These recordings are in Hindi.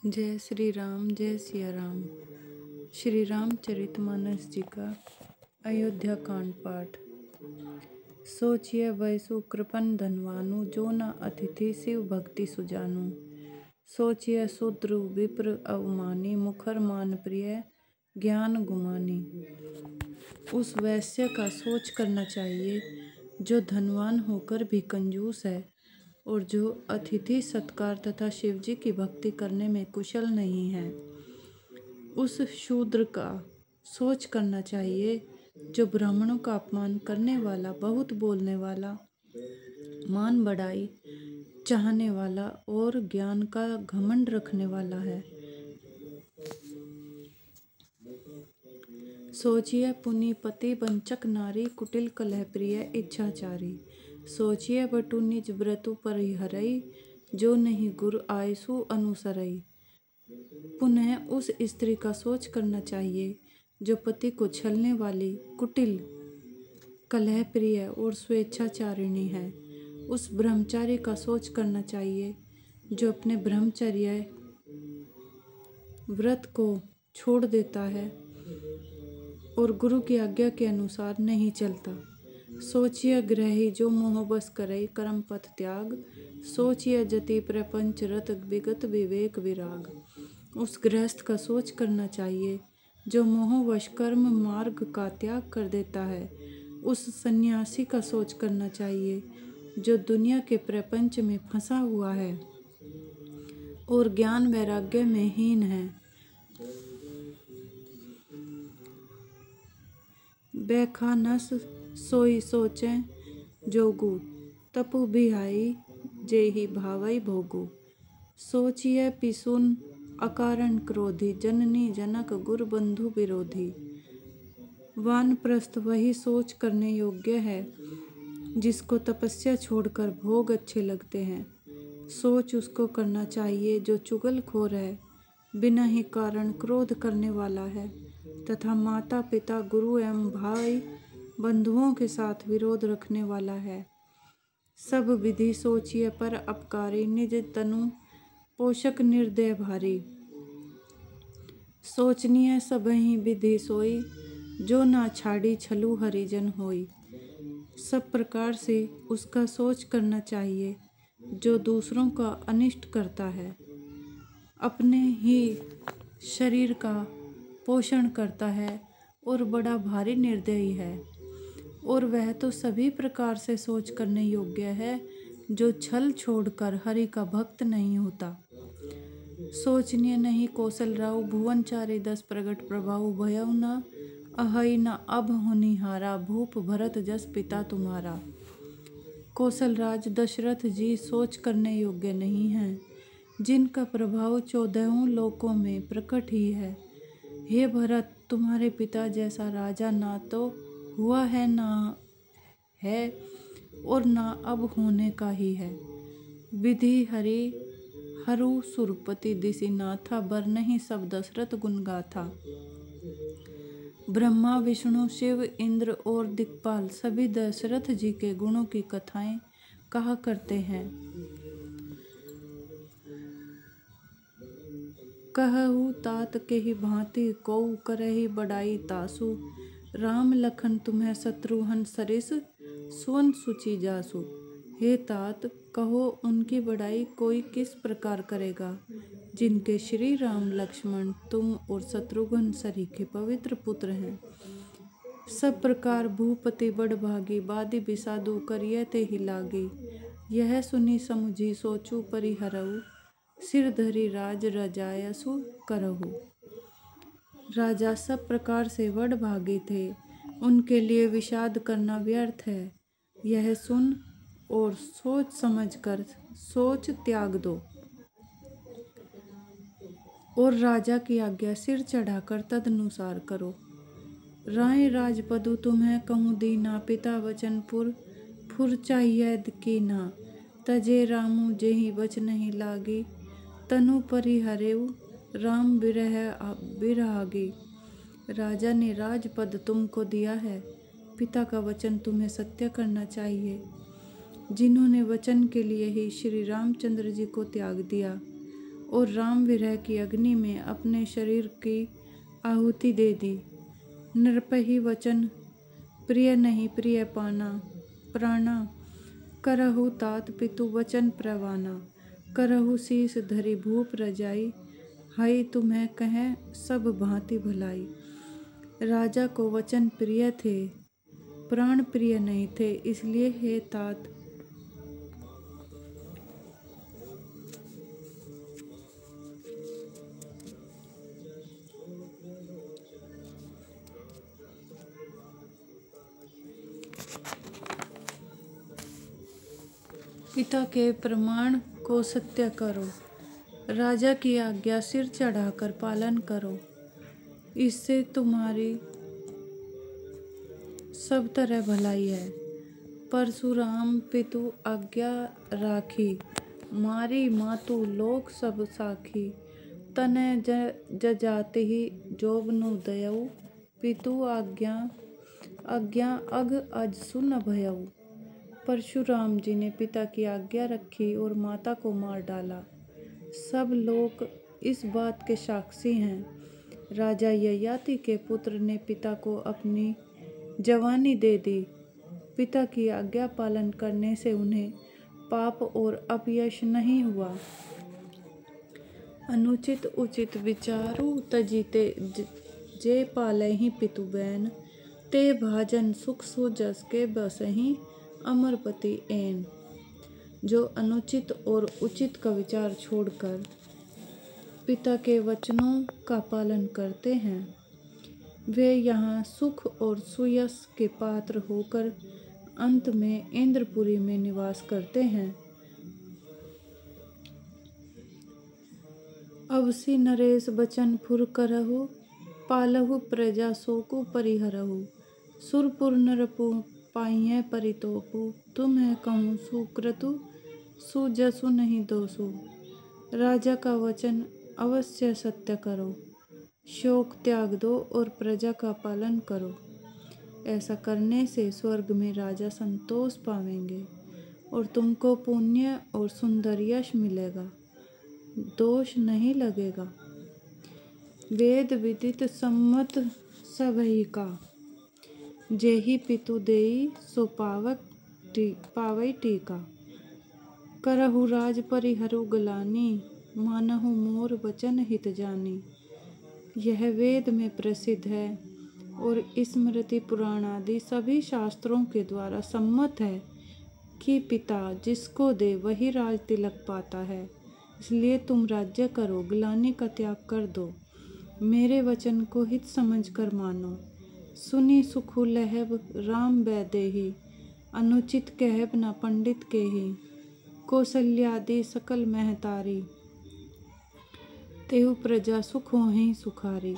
जय श्री राम, जय सिया राम। श्री रामचरितमानस जी का अयोध्या कांड पाठ। सोचिए वैसु कृपन धनवानु, जो न अतिथि शिव भक्ति सुजानु। सोचिए शूद्र विप्र अवमानी, मुखर मान प्रिय ज्ञान गुमानी। उस वैश्य का सोच करना चाहिए जो धनवान होकर भी कंजूस है और जो अतिथि सत्कार तथा शिवजी की भक्ति करने में कुशल नहीं है। उस शूद्र का सोच करना चाहिए जो ब्राह्मणों का अपमान करने वाला, बहुत बोलने वाला, मान बढ़ाई चाहने वाला और ज्ञान का घमंड रखने वाला है। सोचिए पुनीपति वंचक नारी, कुटिल कलह प्रिय इच्छाचारी। सोचिए बटु निज व्रतु परिहरई, जो नहीं गुरु आयसु अनुसरई। पुनः उस स्त्री का सोच करना चाहिए जो पति को छलने वाली, कुटिल, कलह प्रिय और स्वेच्छाचारिणी है। उस ब्रह्मचारी का सोच करना चाहिए जो अपने ब्रह्मचर्य व्रत को छोड़ देता है और गुरु की आज्ञा के अनुसार नहीं चलता। सोचिए ग्रही जो मोह बस करई, कर्म पथ त्याग। सोचिए जति प्रपंच रत, विगत विवेक विराग। उस गृहस्थ का सोच करना चाहिए जो मोहवश कर्म मार्ग का त्याग कर देता है। उस सन्यासी का सोच करना चाहिए जो दुनिया के प्रपंच में फंसा हुआ है और ज्ञान वैराग्य में हीन है। बैखानस सोई सोचे जोगु, तपु बिहाई जेहि भावई भोगु। सोचिए पिसुन अकारण क्रोधी, जननी जनक गुरु बंधु विरोधी। वानप्रस्थ वही सोच करने योग्य है जिसको तपस्या छोड़कर भोग अच्छे लगते हैं। सोच उसको करना चाहिए जो चुगलखोर है, बिना ही कारण क्रोध करने वाला है तथा माता पिता गुरु एवं भाई बंधुओं के साथ विरोध रखने वाला है। सब विधि सोचिए पर अपकारी, निज तनु पोषक निर्दय भारी। सोचनीय सबहि विधि सोई, जो ना छाड़ी छलु हरिजन होई। सब प्रकार से उसका सोच करना चाहिए जो दूसरों का अनिष्ट करता है, अपने ही शरीर का पोषण करता है और बड़ा भारी निर्दयी है। और वह तो सभी प्रकार से सोच करने योग्य है जो छल छोड़कर हरि का भक्त नहीं होता। सोचनीय नहीं कौशल राउ, भुवनचारी 10 प्रगट प्रभाव। भयउ न अहई न अब होनिहारा, भूप भरत जस पिता तुम्हारा। कौशल राज दशरथ जी सोच करने योग्य नहीं हैं, जिनका प्रभाव 14 लोकों में प्रकट ही है। हे भरत, तुम्हारे पिता जैसा राजा ना तो हुआ है, ना है और ना अब होने का ही है। विधि हरि हरु सुरपति, दिसि नाथा, बर नहीं सब दशरथ गुण गाथा। ब्रह्मा विष्णु शिव इंद्र और दिक्पाल सभी दशरथ जी के गुणों की कथाएं कहा करते हैं। कहु तात के ही भांति, कौ करहि बड़ाई तासु। राम लखन तुम्हें शत्रुघ्न सरिस, सुवन सुचि जासु। हे तात, कहो उनकी बड़ाई कोई किस प्रकार करेगा जिनके श्री राम लक्ष्मण तुम और शत्रुघ्न सरीखे पवित्र पुत्र हैं। सब प्रकार भूपति बड़भागी, बादी बिसादु करिय ते ही लागी। यह सुनी समुझी सोचू परिहरऊ, सिर धरी राज रजायसु करहु। राजा सब प्रकार से बड़भागी थे, उनके लिए विषाद करना व्यर्थ है। यह सुन और सोच समझकर सोच त्याग दो और राजा की आज्ञा सिर चढ़ाकर तदनुसार करो। राय राजपदु तुम्हें कहूँ दीना, पिता वचन फुर चाहिए कीना। तजे रामु जेहि बच नहीं लागी, तनु परिहरेउ राम बिरहागी। राजा ने राजपद तुमको दिया है, पिता का वचन तुम्हें सत्य करना चाहिए। जिन्होंने वचन के लिए ही श्री रामचंद्र जी को त्याग दिया और राम विरह की अग्नि में अपने शरीर की आहुति दे दी। नृपहि वचन प्रिय नहीं प्रिय पाना, प्राणा करहु तात पितु वचन प्रवाना। करहु शीस धरि भूप रजाई, हई तुम्हें कहें सब भांति भलाई। राजा को वचन प्रिय थे, प्राण प्रिय नहीं थे, इसलिए हे तात पिता के प्रमाण को सत्य करो, राजा की आज्ञा सिर चढ़ाकर पालन करो, इससे तुम्हारी सब तरह भलाई है। परशुराम पितु आज्ञा राखी, मारी मातु लोक सब साखी। तने जजाति ही जोबनु दयऊ, पितु आज्ञा अग अज सुन भयऊ। परशुराम जी ने पिता की आज्ञा रखी और माता को मार डाला। सब लोग इस बात के साक्षी हैं। राजा ययाति के पुत्र ने पिता को अपनी जवानी दे दी। पिता की आज्ञा पालन करने से उन्हें पाप और अपयश नहीं हुआ। अनुचित उचित विचारु तजीते, जे पालहि पितु बैन। ते भाजन सुख सुजस के बसहि, अमरपति ऐन। जो अनुचित और उचित का विचार छोड़कर पिता के वचनों का पालन करते हैं, वे यहाँ सुख और सुयश के पात्र होकर अंत में इंद्रपुरी में निवास करते हैं। अवसि नरेश बचन फुर करहु, पालहु प्रजा शोकु परिहरहु। सुरपुर नरपु पाइये परितोपु, तुम्हें कहूँ सुक्रतु सुजसु नहीं दोषु। राजा का वचन अवश्य सत्य करो, शोक त्याग दो और प्रजा का पालन करो। ऐसा करने से स्वर्ग में राजा संतोष पावेंगे और तुमको पुण्य और सुंदर यश मिलेगा, दोष नहीं लगेगा। वेद विदित सम्मत सबहि का, जेहि पितु देई सो पावई टीका। करहु राज परिहरु गलानी, मानहु मोर वचन हित जानी। यह वेद में प्रसिद्ध है और स्मृति पुराण आदि सभी शास्त्रों के द्वारा सम्मत है कि पिता जिसको दे वही राज तिलक पाता है। इसलिए तुम राज्य करो, ग्लानि का त्याग कर दो, मेरे वचन को हित समझकर मानो। सुनी सुखु लहब राम वैदेही, अनुचित कहब न पंडित के ही। कौशल्यादि सकल महतारी, तेहु प्रजा सुख होहि सुखारी।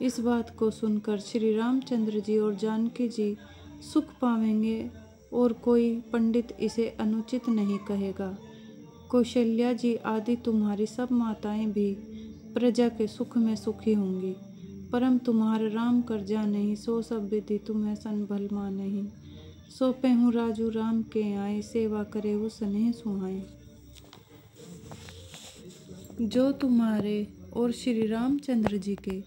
इस बात को सुनकर श्री रामचंद्र जी और जानकी जी सुख पावेंगे और कोई पंडित इसे अनुचित नहीं कहेगा। कौशल्या जी आदि तुम्हारी सब माताएं भी प्रजा के सुख में सुखी होंगी। परम तुम्हारे राम कर जा नहीं, सो सब विधि तुम्हें संभल मा नहीं। सौंपे हूँ राजू राम के आए, सेवा करे वो स्नेह सुहाए। जो तुम्हारे और श्री रामचंद्र जी के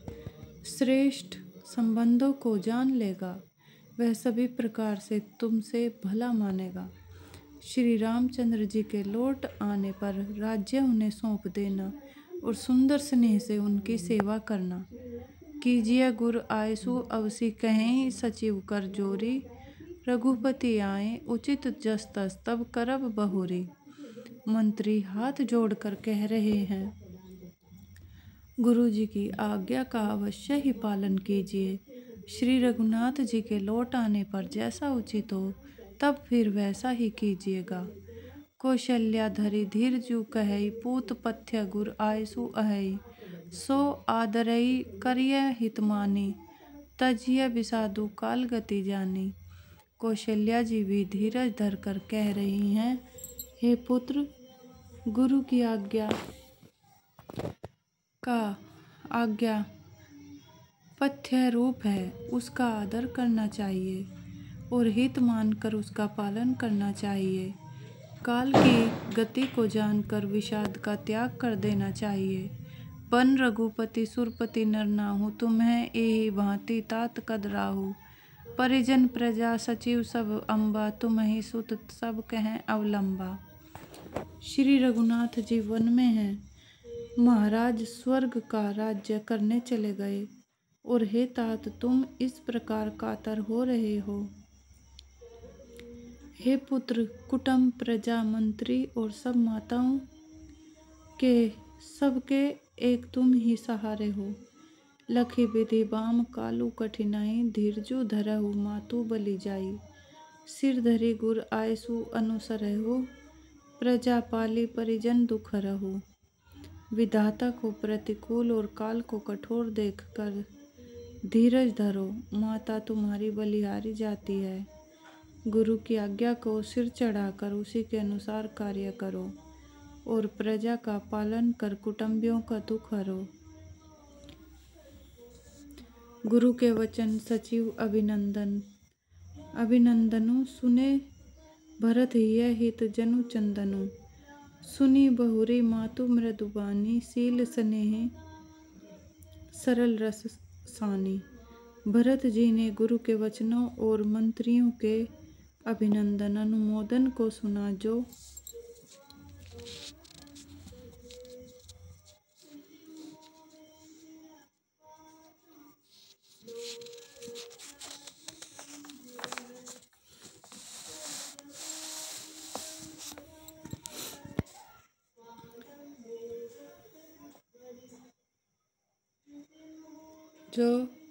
श्रेष्ठ संबंधों को जान लेगा, वह सभी प्रकार से तुमसे भला मानेगा। श्री रामचंद्र जी के लौट आने पर राज्य उन्हें सौंप देना और सुंदर स्नेह से उनकी सेवा करना। कीजिए गुर आयसु अवसि कहें सचिव कर जोरी। रघुपति आए उचित जस तस तब करब बहुरी। मंत्री हाथ जोड़कर कह रहे हैं, गुरु जी की आज्ञा का अवश्य ही पालन कीजिए। श्री रघुनाथ जी के लौट आने पर जैसा उचित हो तब फिर वैसा ही कीजिएगा। कौशल्या धरि धीर जू कहई, पूत पथ्य गुर आयसु अहई। सो आदरई करिय हित मानी, तजिय विषादु काल गति जानी। कौशल्या जी भी धीरज धरकर कह रही हैं, हे पुत्र, गुरु की आज्ञा पथ्य रूप है, उसका आदर करना चाहिए और हित मानकर उसका पालन करना चाहिए। काल की गति को जानकर विषाद का त्याग कर देना चाहिए। बन रघुपति सुरपति नर नाहु, तुम्हें एहि भांति तात कद राहु। परिजन प्रजा सचिव सब अम्बा, तुम्हि सुत सब कहें अवलंबा। श्री रघुनाथ जी वन में हैं। महाराज स्वर्ग का राज्य करने चले गए और हे तात तुम इस प्रकार कातर हो रहे हो। हे पुत्र, कुटुंब प्रजा मंत्री और सब माताओं के सबके एक तुम ही सहारे हो। लखि विधि बाम कालू कठिनाई, धीरजु धरहु मातु बलि जाई। सिर धरि गुर आयसु अनुसरहु, प्रजा पाली परिजन दुख रहु। विधाता को प्रतिकूल और काल को कठोर देखकर धीरज धरो, माता तुम्हारी बलिहारी जाती है। गुरु की आज्ञा को सिर चढ़ाकर उसी के अनुसार कार्य करो और प्रजा का पालन कर कुटुंबियों का दुख हरो। गुरु के वचन सचिव अभिनंदन। अभिनंदनु सुने भरत हिय हित जनु चंदनु। सुनी बहुरी मातु मृदुबानी, शील स्नेह सरल रस सानी। भरत जी ने गुरु के वचनों और मंत्रियों के अभिनंदन अनुमोदन को सुना, जो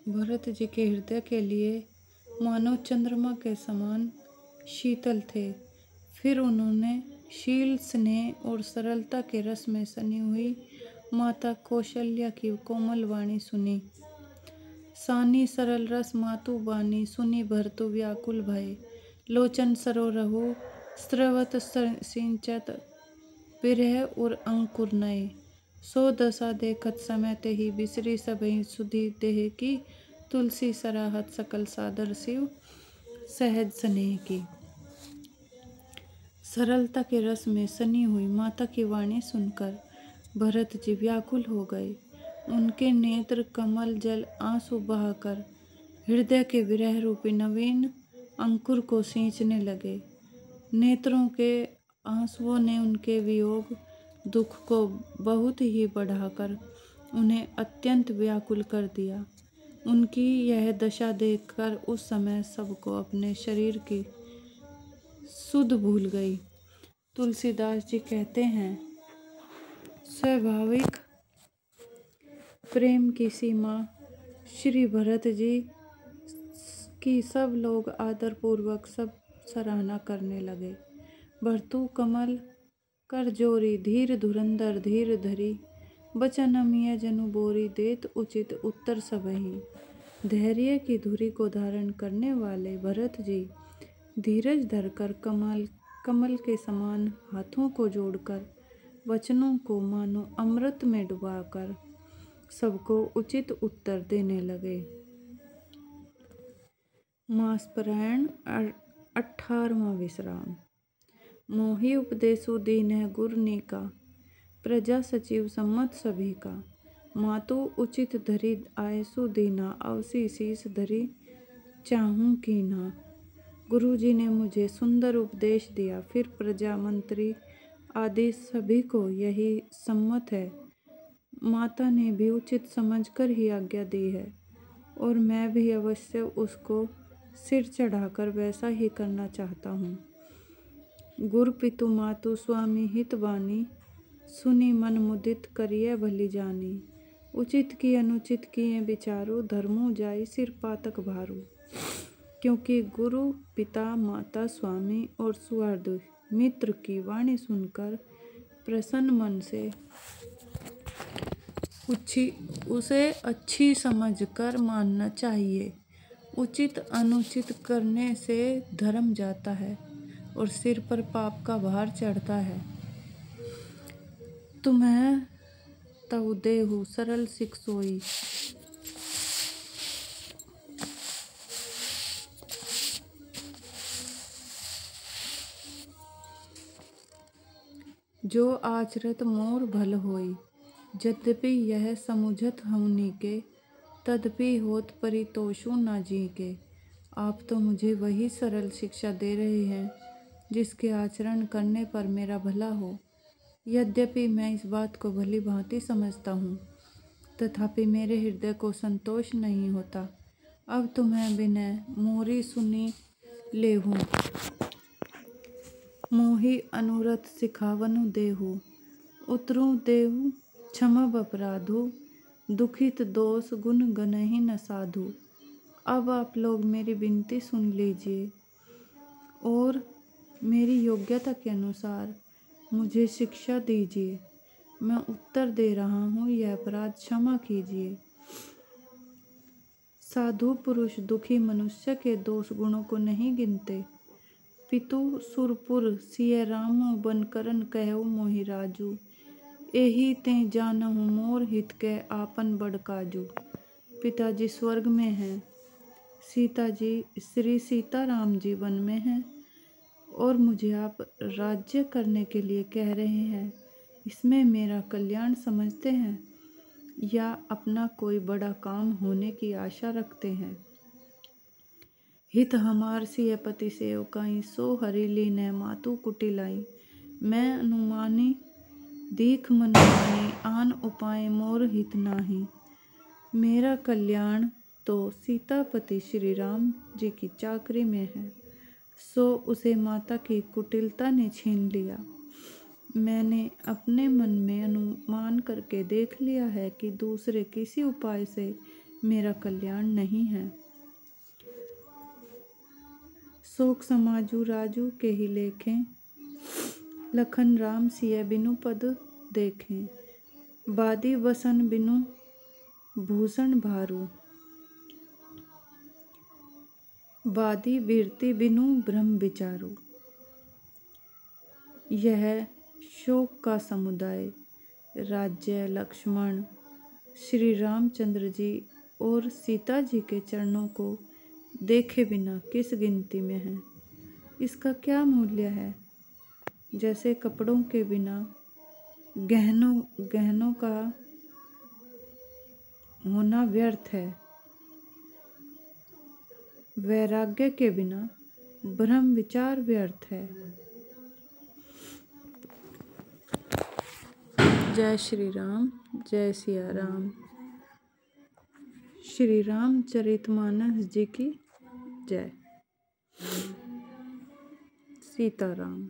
भरत जी के हृदय के लिए मानो चंद्रमा के समान शीतल थे। फिर उन्होंने शील स्नेह और सरलता के रस में सनी हुई माता कौशल्या की कोमल वाणी सुनी। सानी सरल रस मातु बानी, सुनी भरतु व्याकुल भय। लोचन सरोरहु स्रवत सिंचत, विरह और अंकुर नए। सो दशा देखत समय ते ही, बिसरी सबहि सुधि देह की। तुलसी सराहत सकल सादर शिव, सहज स्नेह की। सरलता के रस में सनी हुई माता की वाणी सुनकर भरत जी व्याकुल हो गए। उनके नेत्र कमल जल आंसू बहाकर हृदय के विरह रूपी नवीन अंकुर को सींचने लगे। नेत्रों के आंसुओं ने उनके वियोग दुख को बहुत ही बढ़ाकर उन्हें अत्यंत व्याकुल कर दिया। उनकी यह दशा देखकर उस समय सबको अपने शरीर की सुध भूल गई। तुलसीदास जी कहते हैं, स्वाभाविक प्रेम की सीमा श्री भरत जी की सब लोग आदर पूर्वक सब सराहना करने लगे। भरतु कमल कर जोरी, धीर धुरंधर धीर धरी। बचन अमिय जनु बोरी, देत उचित उत्तर सबहि। धैर्य की धुरी को धारण करने वाले भरत जी धीरज धरकर कमल के समान हाथों को जोड़कर वचनों को मानो अमृत में डुबाकर सबको उचित उत्तर देने लगे। मासपरायण 18वां विश्राम। मोहि उपदेशु दीन्ह गुर नीका, प्रजा सचिव सम्मत सभी का। मातु उचित धरि आयसु दीना, अवसी शीस धरि चाहूं कीन्हा। गुरु जी ने मुझे सुंदर उपदेश दिया, फिर प्रजा मंत्री आदि सभी को यही सम्मत है। माता ने भी उचित समझकर ही आज्ञा दी है और मैं भी अवश्य उसको सिर चढ़ाकर वैसा ही करना चाहता हूँ। गुरु पितु मातु स्वामी हित बानी, सुनी मन मुदित करिय भली जानी। उचित की अनुचित किए विचारो, धर्मो जाई सिर पातक भारू। क्योंकि गुरु पिता माता स्वामी और सुहृद मित्र की वाणी सुनकर प्रसन्न मन से उसे अच्छी समझकर मानना चाहिए। उचित अनुचित करने से धर्म जाता है और सिर पर पाप का भार चढ़ता है। तुम्हें तऊ देहु सरल सिख सोई। जो आचरत मोर भल होई, यद्यपि यह समुझत हमनी के, तदपि होत परितोषु न जी के। आप तो मुझे वही सरल शिक्षा दे रहे हैं जिसके आचरण करने पर मेरा भला हो। यद्यपि मैं इस बात को भली भांति समझता हूँ, तथापि मेरे हृदय को संतोष नहीं होता। अब तुम्हें विनय मोरी सुनी लेहूँ, मोहि अनुरथ सिखावनु देहु। उतरू देहु क्षमब अपराधु, दुखित दोष गुण गनहि न साधु। अब आप लोग मेरी विनती सुन लीजिए और मेरी योग्यता के अनुसार मुझे शिक्षा दीजिए। मैं उत्तर दे रहा हूँ, यह अपराध क्षमा कीजिए। साधु पुरुष दुखी मनुष्य के दोष गुणों को नहीं गिनते। पितु सुरपुर सिय रामु बन करन कहु मोहि राजू। एही ते जानहु मोर हित के आपन बड़ काजू। पिताजी स्वर्ग में हैं, सीता जी श्री सीताराम जी वन में हैं और मुझे आप राज्य करने के लिए कह रहे हैं। इसमें मेरा कल्याण समझते हैं या अपना कोई बड़ा काम होने की आशा रखते हैं। हित हमार सिय पति सेवकाई, सो हरि लीनै मातु कुटिलाई। मैं अनुमानी दीख मनमानी, आन उपाय मोर हित नाही। मेरा कल्याण तो सीतापति श्री राम जी की चाकरी में है, सो उसे माता की कुटिलता ने छीन लिया। मैंने अपने मन में अनुमान करके देख लिया है कि दूसरे किसी उपाय से मेरा कल्याण नहीं है। शोक समाजू राजू के ही लेखें, लखन राम सिय बिनु पद देखें। बादी बसन बिनु भूषण भारू, बादी वीरती बिनु ब्रह्म विचारू। यह शोक का समुदाय राज्य लक्ष्मण, श्री रामचंद्र जी और सीता जी के चरणों को देखे बिना किस गिनती में है। इसका क्या मूल्य है? जैसे कपड़ों के बिना गहनों का होना व्यर्थ है, वैराग्य के बिना ब्रह्म विचार व्यर्थ है। जय श्री राम, जय सिया राम। श्री रामचरितमानस जी की जय। सीताराम।